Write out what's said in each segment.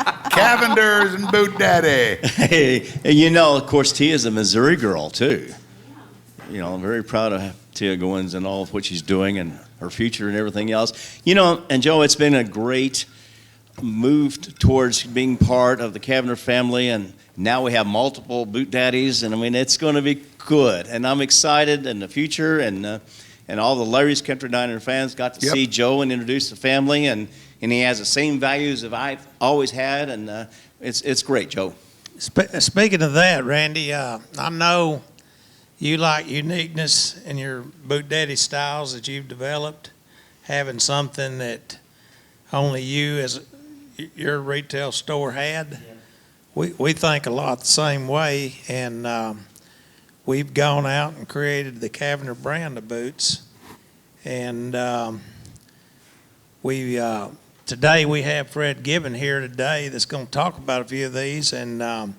Cavenders and BootDaddy. Hey, and you know, of course, Tia's a Missouri girl, too. You know, I'm very proud of Tia Goins and all of what she's doing and her future and everything else. You know, and Joe, it's been a great move towards being part of the Cavender family, and now we have multiple BootDaddies, and I mean, it's going to be good. And I'm excited in the future, and all the Larry's Country Diner fans got to see Joe and introduce the family, and he has the same values that I've always had, and it's great, Joe. Speaking of that, Randy, I know you like uniqueness in your BootDaddy styles that you've developed, having something that only you as your retail store had. Yeah. We think a lot the same way, and we've gone out and created the Cavender brand of boots, and today we have Fred Gibbon here today that's going to talk about a few of these, and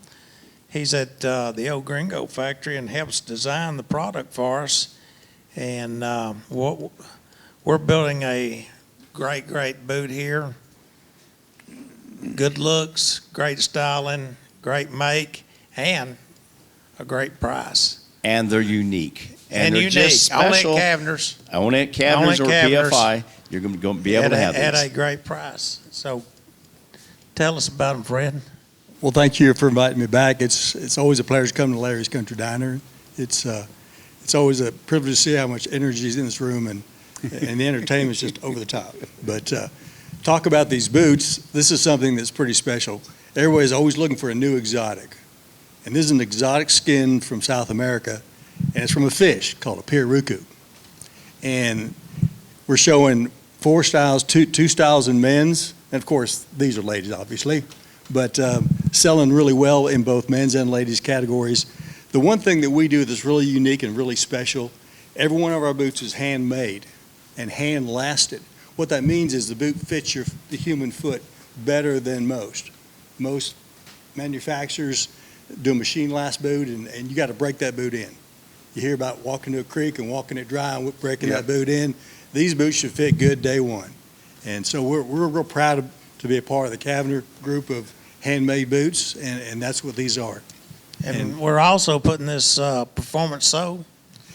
he's at the Old Gringo factory and helps design the product for us. And we're building a great boot here. Good looks, great styling, great make, and a great price. And they're unique. And they're unique. Just special. Only at Cavenders. Only at Cavenders or PFI. You're going to be able to have these. At a great price. So tell us about them, Fred. Well, thank you for inviting me back. It's always a pleasure to come to Larry's Country Diner. It's always a privilege to see how much energy is in this room, and the entertainment is just over the top. But talk about these boots. This is something that's pretty special. Everybody's always looking for a new exotic, and this is an exotic skin from South America, and it's from a fish called a Pirarucu. And we're showing 4 styles, two styles in men's, and of course these are ladies, obviously. But selling really well in both men's and ladies' categories. The one thing that we do that's really unique and really special, every one of our boots is handmade and hand-lasted. What that means is the boot fits the human foot better than most. Most manufacturers do a machine-last boot, and you got to break that boot in. You hear about walking to a creek and walking it dry and breaking that boot in. These boots should fit good day one. And so we're real proud to be a part of the Cavender group of handmade boots, and that's what these are. And we're also putting this performance sole,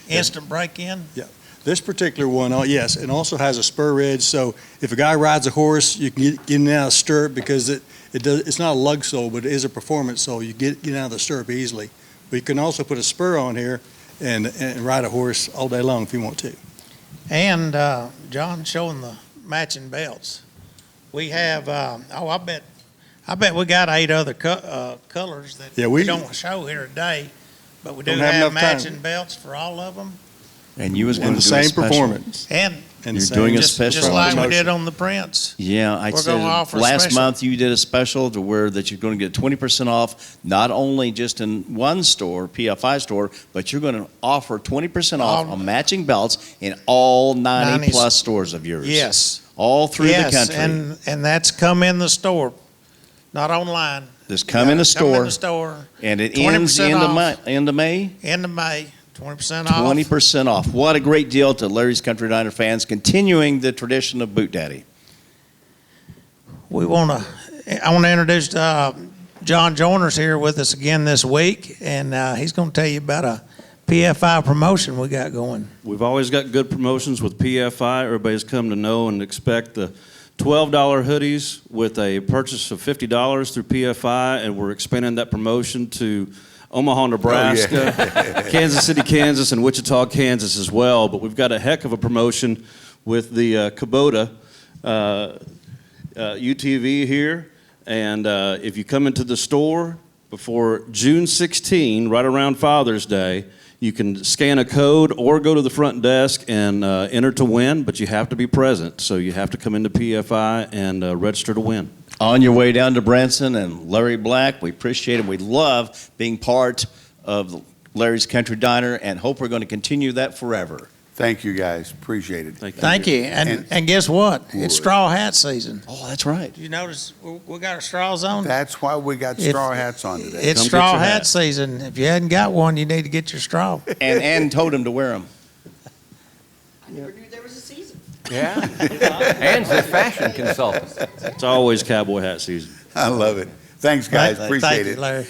instant break-in. Yeah, this particular one, yes, it also has a spur ridge, so if a guy rides a horse, you can get in and out of the stirrup because it's not a lug sole, but it is a performance sole. You get out of the stirrup easily. But you can also put a spur on here and ride a horse all day long if you want to. And John, showing the matching belts. We have, I bet we got 8 other colors that we don't show here today, but we do have matching belts for all of them. And you was going to do the same performance. And you're doing a special. Just like we did on the prints. Yeah, I said last month you did a special to where that you're going to get 20% off, not only just in one store, PFI store, but you're going to offer 20% off on matching belts in all 90 plus stores of yours. Yes. All through the country. And that's come in the store, not online. Just come in the store. Come in the store. And it ends end of May? End of May. 20% off. 20% off. What a great deal to Larry's Country Diner fans, continuing the tradition of BootDaddy. I want to introduce John Joyner's here with us again this week, and he's going to tell you about a PFI promotion we got going. We've always got good promotions with PFI. Everybody's come to know and expect the $12 hoodies with a purchase of $50 through PFI, and we're expanding that promotion to Omaha, Nebraska, Kansas City, Kansas, and Wichita, Kansas as well. But we've got a heck of a promotion with the Kubota UTV here. And if you come into the store before June 16, right around Father's Day, you can scan a code or go to the front desk and enter to win, but you have to be present. So you have to come into PFI and register to win. On your way down to Branson and Larry Black, we appreciate it. We love being part of Larry's Country Diner and hope we're going to continue that forever. Thank you, guys. Appreciate it. Thank you. And guess what? It's straw hat season. Oh, that's right. You notice we got our straws on? That's why we got straw hats on today. It's straw hat season. If you hadn't got one, you need to get your straw. And told him to wear them. I never knew there was a season. Yeah. Ann's the fashion consultant. It's always cowboy hat season. I love it. Thanks, guys. Thank Appreciate you, it. Larry.